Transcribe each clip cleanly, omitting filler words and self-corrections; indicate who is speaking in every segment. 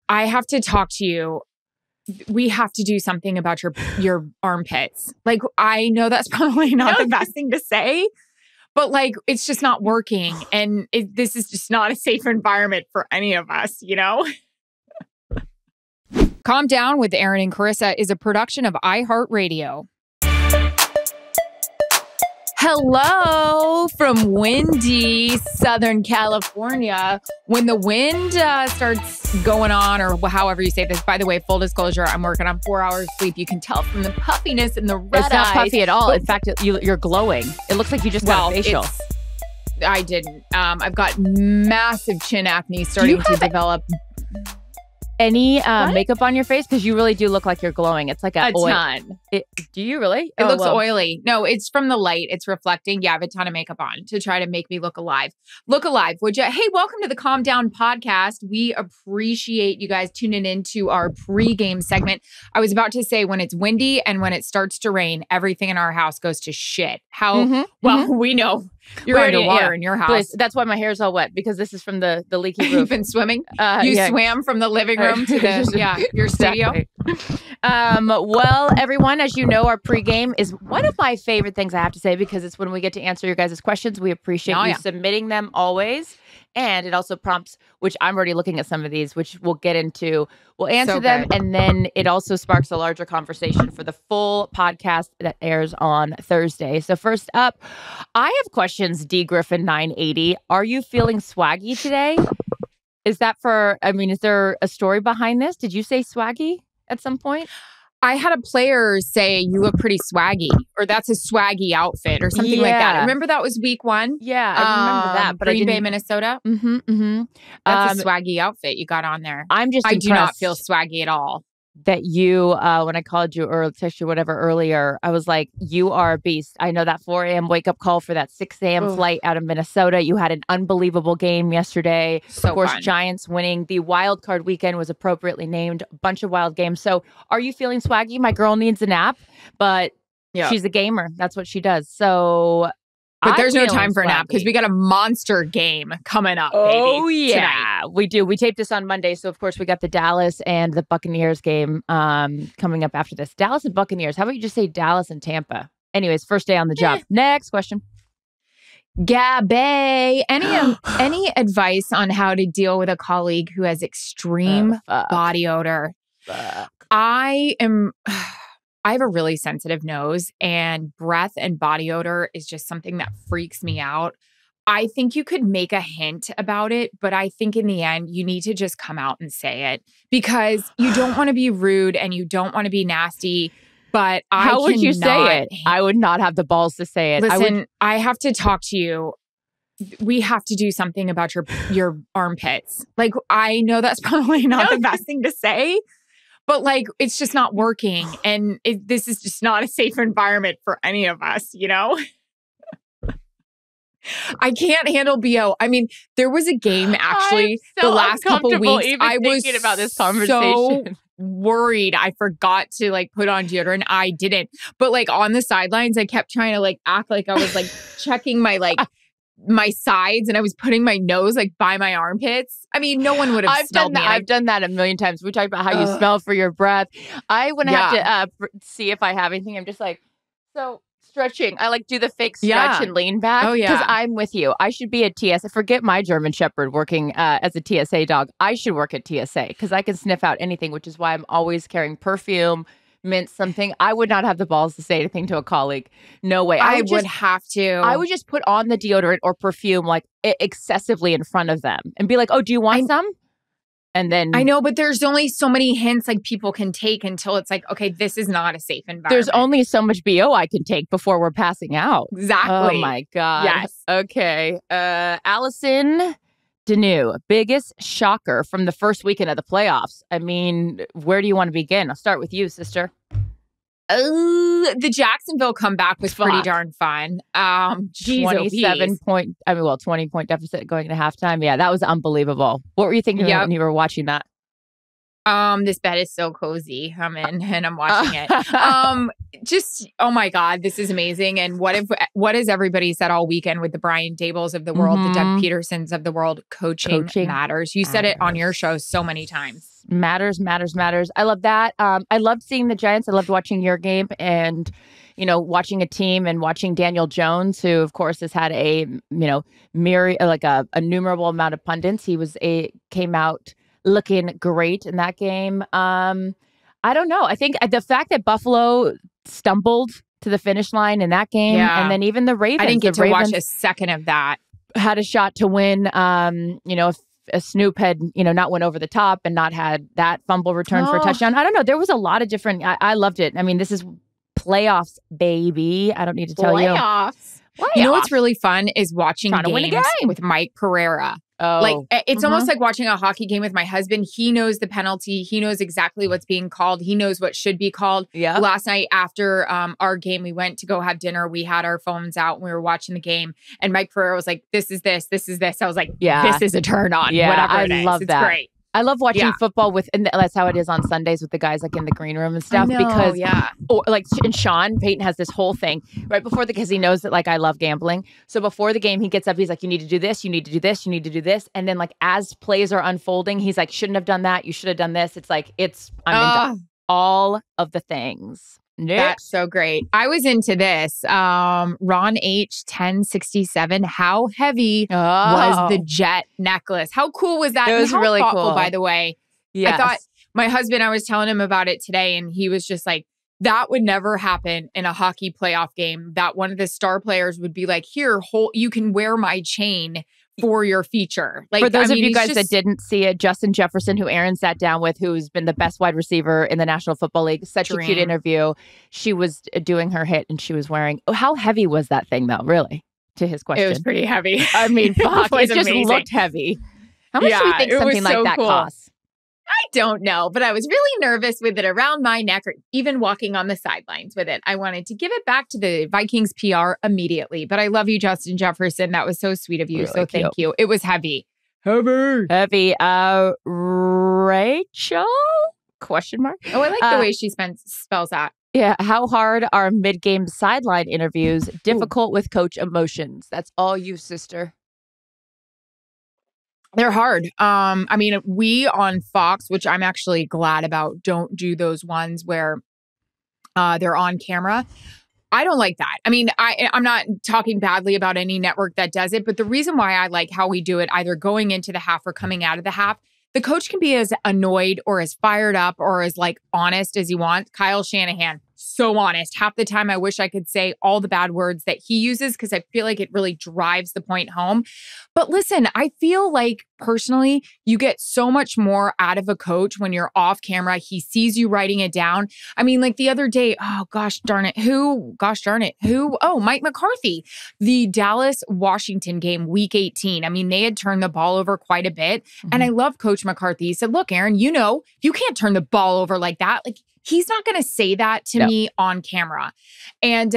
Speaker 1: I have to talk to you. We have to do something about your armpits. Like, I know that's probably not the best thing to say, but like, it's just not working. And this is just not a safe environment for any of us, you know? Calm Down with Erin and Charissa is a production of iHeartRadio. Hello from windy Southern California. When the wind starts going on, or however you say this, by the way, full disclosure, I'm working on 4 hours sleep. You can tell from the puffiness and the red eyes.
Speaker 2: It's not puffy at all. In fact, you're glowing. It looks like you just got a facial.
Speaker 1: I didn't. I've got massive chin acne starting to develop.
Speaker 2: Any makeup on your face? Because you really do look like you're glowing. It's like a
Speaker 1: ton.
Speaker 2: Do you really?
Speaker 1: It looks oily. No, it's from the light. It's reflecting. Yeah, I have a ton of makeup on to try to make me look alive. Look alive, would you? Hey, welcome to the Calm Down podcast. We appreciate you guys tuning into our pregame segment. I was about to say, when it's windy and when it starts to rain, everything in our house goes to shit. We know you're underwater in your house.
Speaker 2: Please. That's why my hair's all wet, because this is from the leaky roof.
Speaker 1: You've been swimming? You swam from the living room to the your studio?
Speaker 2: Well, everyone, as you know, our pregame is one of my favorite things, I have to say, because it's when we get to answer your guys' questions. We appreciate you submitting them always. And it also prompts, which I'm already looking at some of these, which we'll get into. We'll answer them. And then it also sparks a larger conversation for the full podcast that airs on Thursday. So first up, I have questions, D. Griffin 980. Are you feeling swaggy today? Is that is there a story behind this? Did you say swaggy at some point?
Speaker 1: I had a player say, you look pretty swaggy, or that's a swaggy outfit, or something like that. Remember that was week 1?
Speaker 2: Yeah, I remember that. But
Speaker 1: Green Bay, Minnesota. That's a swaggy outfit you got on there.
Speaker 2: I
Speaker 1: do not feel swaggy at all.
Speaker 2: That you, when I called you or texted you whatever earlier, I was like, you are a beast. I know that 4 a.m. wake up call for that 6 a.m. flight out of Minnesota. You had an unbelievable game yesterday.
Speaker 1: So
Speaker 2: of course,
Speaker 1: fun.
Speaker 2: Giants winning. The Wildcard Weekend was appropriately named. A bunch of wild games. So are you feeling swaggy? My girl needs a nap, but she's a gamer. That's what she does. So...
Speaker 1: But there's no time for a nap because we got a monster game coming up, baby.
Speaker 2: Oh, yeah.
Speaker 1: Tonight.
Speaker 2: We do. We taped this on Monday. So, of course, we got the Dallas and the Buccaneers game coming up after this. Dallas and Buccaneers. How about you just say Dallas and Tampa? Anyways, first day on the job. Next question.
Speaker 1: Gabay, any advice on how to deal with a colleague who has extreme body odor? I have a really sensitive nose, and breath and body odor is just something that freaks me out. I think you could make a hint about it, but I think in the end, you need to just come out and say it, because you don't want to be rude and you don't want to be nasty. But
Speaker 2: how would you say it? I would not have the balls to say it.
Speaker 1: Listen, I have to talk to you. We have to do something about your armpits. Like, I know that's probably not the best thing to say, but like, it's just not working. And this is just not a safe environment for any of us, you know? I can't handle BO. I mean, there was a game actually the last couple weeks. I was
Speaker 2: thinking about this conversation.
Speaker 1: So worried I forgot to like put on deodorant. I didn't. But like on the sidelines, I kept trying to like act like I was like checking my like my sides, and I was putting my nose like by my armpits. I mean, no one would have smelled me.
Speaker 2: I've done that a million times. We talked about how you smell for your breath. I wouldn't have to see if I have anything. I'm just like, so stretching. I like do the fake stretch and lean back.
Speaker 1: Oh, yeah.
Speaker 2: Because I'm with you. I should be a TSA. Forget my German Shepherd working as a TSA dog. I should work at TSA because I can sniff out anything, which is why I'm always carrying perfume, mint, something. I would not have the balls to say anything to a colleague. No way.
Speaker 1: I would have to.
Speaker 2: I would just put on the deodorant or perfume like excessively in front of them and be like, oh, do you want some? And then
Speaker 1: I know, but there's only so many hints like people can take until it's like, okay, this is not a safe environment.
Speaker 2: There's only so much BO I can take before we're passing out.
Speaker 1: Exactly.
Speaker 2: Oh my God.
Speaker 1: Yes.
Speaker 2: Okay. Allison Deneau, biggest shocker from the first weekend of the playoffs. I mean, where do you want to begin? I'll start with you, sister.
Speaker 1: The Jacksonville comeback was pretty darn fun.
Speaker 2: 20-point deficit going to halftime. Yeah, that was unbelievable. What were you thinking when you were watching that?
Speaker 1: This bed is so cozy. I'm in and I'm watching it. Just, oh my God, this is amazing. And what has everybody said all weekend with the Brian Dables of the world, the Doug Petersons of the world? Coaching matters. You said it on your show so many times.
Speaker 2: matters. I love that. I loved seeing the Giants. I loved watching your game and, watching a team and watching Daniel Jones, who of course has had a, a innumerable amount of pundits. He came out looking great in that game. I don't know. I think the fact that Buffalo stumbled to the finish line in that game, and then even the Ravens.
Speaker 1: I didn't get to watch a second of that.
Speaker 2: Had a shot to win. If Snoop had, not went over the top and not had that fumble return for a touchdown. I don't know. There was a lot of different. I loved it. I mean, this is playoffs, baby. I don't need to tell you.
Speaker 1: Playoffs. You know what's really fun is watching games with Mike Pereira.
Speaker 2: Oh.
Speaker 1: Like, it's almost like watching a hockey game with my husband. He knows the penalty. He knows exactly what's being called. He knows what should be called.
Speaker 2: Yeah.
Speaker 1: Last night after our game, we went to go have dinner. We had our phones out and we were watching the game. And Mike Pereira was like, this is this. This is this. I was like, this is a turn on.
Speaker 2: Yeah,
Speaker 1: whatever it
Speaker 2: I
Speaker 1: is.
Speaker 2: love
Speaker 1: It's
Speaker 2: that.
Speaker 1: great.
Speaker 2: I love watching football and that's how it is on Sundays with the guys like in the green room and stuff. And Sean Payton has this whole thing right before because he knows that like I love gambling. So before the game, he gets up, he's like, you need to do this, you need to do this, you need to do this. And then like as plays are unfolding, he's like, shouldn't have done that, you should have done this. It's like I'm into all of the things. Next.
Speaker 1: That's so great. I was into this. Ron H 1067. How heavy was the jet necklace? How cool was that?
Speaker 2: It was really cool,
Speaker 1: by the way.
Speaker 2: Yes.
Speaker 1: I thought my husband, I was telling him about it today, and he was just like, that would never happen in a hockey playoff game. That one of the star players would be like, here, you can wear my chain for your feature. Like,
Speaker 2: for those of you guys that didn't see it, Justin Jefferson, who Erin sat down with, who's been the best wide receiver in the National Football League, such a cute interview. She was doing her hit and she was wearing, how heavy was that thing though? Really? To his question.
Speaker 1: It was pretty heavy.
Speaker 2: I mean, fuck, it just looked heavy. How much do you think something like that costs?
Speaker 1: I don't know, but I was really nervous with it around my neck or even walking on the sidelines with it. I wanted to give it back to the Vikings PR immediately, but I love you, Justin Jefferson. That was so sweet of you. Really thank you. It was heavy.
Speaker 2: Heavy. Rachel? Question mark.
Speaker 1: Oh, I like the way she spells that.
Speaker 2: Yeah. How hard are mid-game sideline interviews? Difficult with coach emotions. That's all you, sister.
Speaker 1: They're hard. I mean, we on Fox, which I'm actually glad about, don't do those ones where they're on camera. I don't like that. I mean, I'm not talking badly about any network that does it, but the reason why I like how we do it, either going into the half or coming out of the half, the coach can be as annoyed or as fired up or as like honest as he wants. Kyle Shanahan, so honest. Half the time I wish I could say all the bad words that he uses because I feel like it really drives the point home. But listen, I feel like personally, you get so much more out of a coach when you're off camera. He sees you writing it down. I mean, like the other day, gosh darn it. Who? Oh, Mike McCarthy. The Dallas-Washington game, week 18. I mean, they had turned the ball over quite a bit. Mm-hmm. And I love Coach McCarthy. He said, look, Erin, you can't turn the ball over like that. Like, he's not going to say that to me on camera. And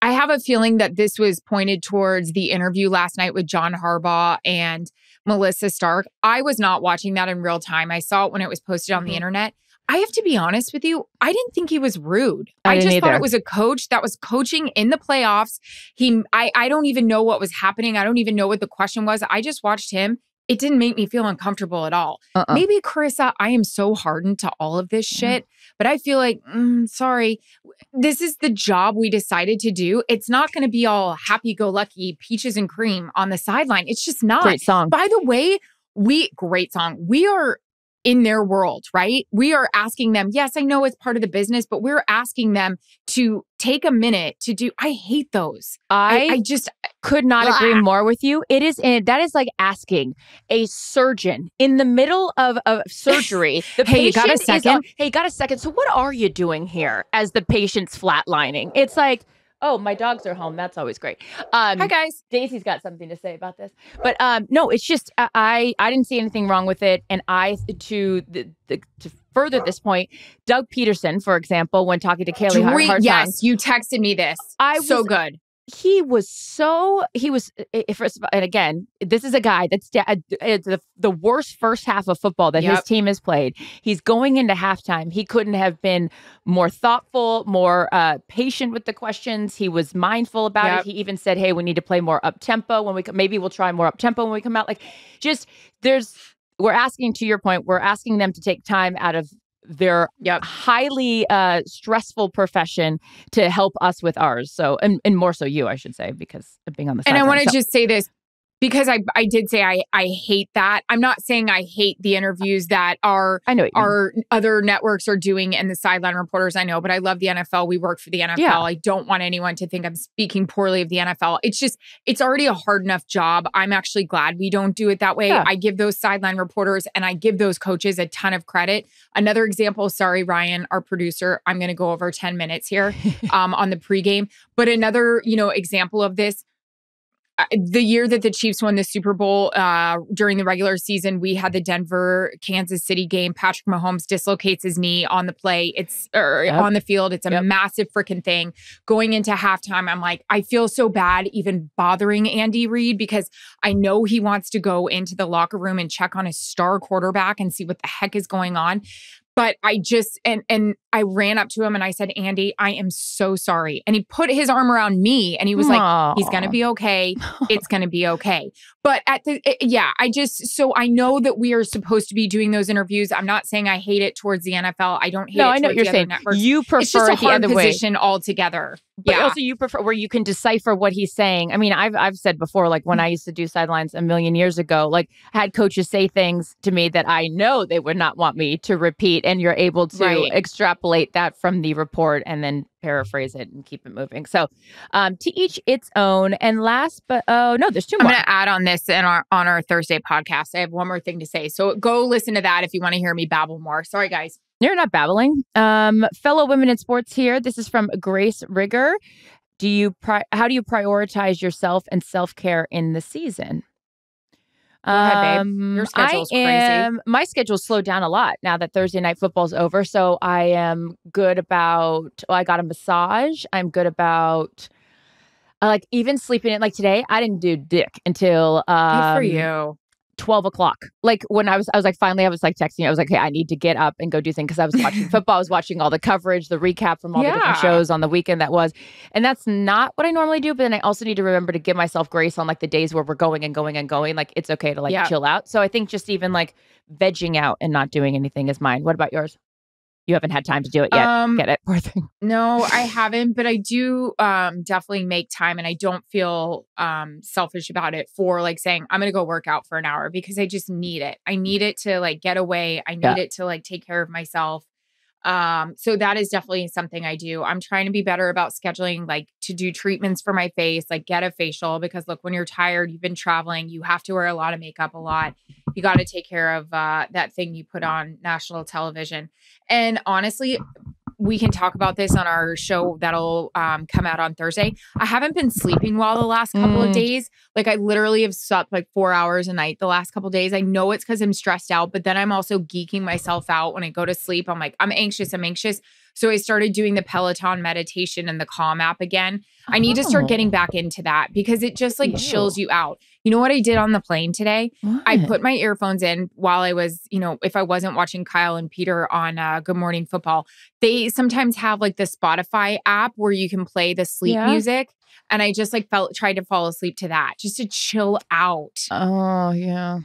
Speaker 1: I have a feeling that this was pointed towards the interview last night with John Harbaugh and Melissa Stark. I was not watching that in real time. I saw it when it was posted on the internet. I have to be honest with you. I didn't think he was rude. I just thought it was a coach that was coaching in the playoffs. I don't even know what was happening. I don't even know what the question was. I just watched him. It didn't make me feel uncomfortable at all. Maybe, Charissa, I am so hardened to all of this shit, but I feel like, sorry, this is the job we decided to do. It's not going to be all happy-go-lucky, peaches and cream on the sideline. It's just not.
Speaker 2: Great song.
Speaker 1: By the way, great song. We are in their world, right? We are asking them, yes, I know it's part of the business, but we're asking them to take a minute to do, I hate those. I just
Speaker 2: could not agree more with you. That is like asking a surgeon in the middle of surgery. The
Speaker 1: hey, you got a second?
Speaker 2: Hey, you got a second? So what are you doing here as the patient's flatlining? It's like, oh, my dogs are home. That's always great.
Speaker 1: Hi, guys.
Speaker 2: Daisy's got something to say about this. But no, it's just, I didn't see anything wrong with it. And to further this point, Doug Peterson, for example, when talking to Kaylee Hartong.
Speaker 1: Yes, you texted me this. So good.
Speaker 2: And again, this is a guy that's the worst first half of football that his team has played. He's going into halftime. He couldn't have been more thoughtful, more patient with the questions. He was mindful about it. He even said, hey, we need to play more up tempo maybe we'll try more up tempo when we come out. Like, just we're asking, to your point, we're asking them to take time out of their highly stressful profession to help us with ours. So, and more so you, I should say, because of being on the sideline.
Speaker 1: And I want to just say this, because I did say I hate that. I'm not saying I hate the interviews that our other networks are doing and the sideline reporters, I know, but I love the NFL. We work for the NFL. Yeah. I don't want anyone to think I'm speaking poorly of the NFL. It's just, it's already a hard enough job. I'm actually glad we don't do it that way. Yeah. I give those sideline reporters and I give those coaches a ton of credit. Another example, sorry, Ryan, our producer, I'm going to go over 10 minutes here on the pregame. But another, example of this, the year that the Chiefs won the Super Bowl during the regular season, we had the Denver-Kansas City game. Patrick Mahomes dislocates his knee on the play. On the field. It's a massive freaking thing. Going into halftime, I'm like, I feel so bad even bothering Andy Reid because I know he wants to go into the locker room and check on his star quarterback and see what the heck is going on. But I just, and I ran up to him and I said, Andy, I am so sorry. And he put his arm around me and he was like, he's going to be okay. It's going to be okay. But so I know that we are supposed to be doing those interviews. I'm not saying I hate it towards the NFL. I don't hate it towards the other networks.
Speaker 2: You prefer
Speaker 1: it's just a hard
Speaker 2: the other
Speaker 1: position altogether.
Speaker 2: But also you prefer where you can decipher what he's saying. I mean, I've said before, like when I used to do sidelines a million years ago, like I had coaches say things to me that I know they would not want me to repeat. And you're able to extrapolate that from the report and then paraphrase it and keep it moving. So to each its own. And last, but there's two more.
Speaker 1: I'm going to add on this on our Thursday podcast. I have one more thing to say. So go listen to that if you want to hear me babble more. Sorry, guys.
Speaker 2: You're not babbling. Fellow women in sports here. This is from Grace Rigger. How do you prioritize yourself and self-care in the season?
Speaker 1: Go ahead, babe. Your schedule's crazy.
Speaker 2: My schedule's slowed down a lot now that Thursday night football's over. So I am good about, I got a massage. I'm good about, even sleeping in. Like today, I didn't do dick until
Speaker 1: good for you.
Speaker 2: 12 o'clock. Like when I was texting you. I was like, hey, I need to get up and go do things because I was watching football. I was watching all the coverage, the recap from all the different shows on the weekend that was. And that's not what I normally do. But then I also need to remember to give myself grace on like the days where we're going and going and going. Like it's okay to chill out. So I think just even like vegging out and not doing anything is mine. What about yours? You haven't had time to do it yet. Get it? Poor thing.
Speaker 1: No, I haven't, but I do definitely make time, and I don't feel selfish about it for like saying I'm going to go work out for an hour because I just need it. I need it to like get away. I need it to like take care of myself. So that is definitely something I do. I'm trying to be better about scheduling, like to do treatments for my face, like get a facial, because look, when you're tired, you've been traveling, you have to wear a lot of makeup a lot. You got to take care of that thing you put on national television. And honestly, we can talk about this on our show that'll come out on Thursday. I haven't been sleeping well the last couple of days. Like I literally have slept like 4 hours a night the last couple of days. I know it's because I'm stressed out, but then I'm also geeking myself out when I go to sleep. I'm like, I'm anxious. So I started doing the Peloton meditation and the Calm app again. I need to start getting back into that because it just like chills you out. You know what I did on the plane today? What? I put my earphones in while I was, if I wasn't watching Kyle and Peter on Good Morning Football. They sometimes have like the Spotify app where you can play the sleep music. And I just like tried to fall asleep to that just to chill out.
Speaker 2: Oh, yeah.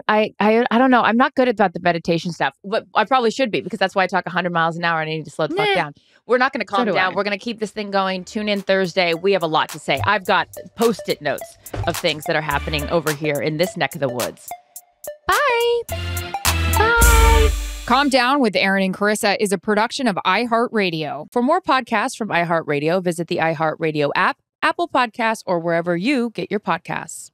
Speaker 2: I don't know. I'm not good at the meditation stuff, but I probably should be because that's why I talk 100 miles an hour and I need to slow the fuck down. We're not going to calm down. We're going to keep this thing going. Tune in Thursday. We have a lot to say. I've got Post-it notes of things that are happening over here in this neck of the woods. Bye. Bye.
Speaker 1: Calm Down with Erin and Charissa is a production of iHeartRadio.
Speaker 2: For more podcasts from iHeartRadio, visit the iHeartRadio app, Apple Podcasts, or wherever you get your podcasts.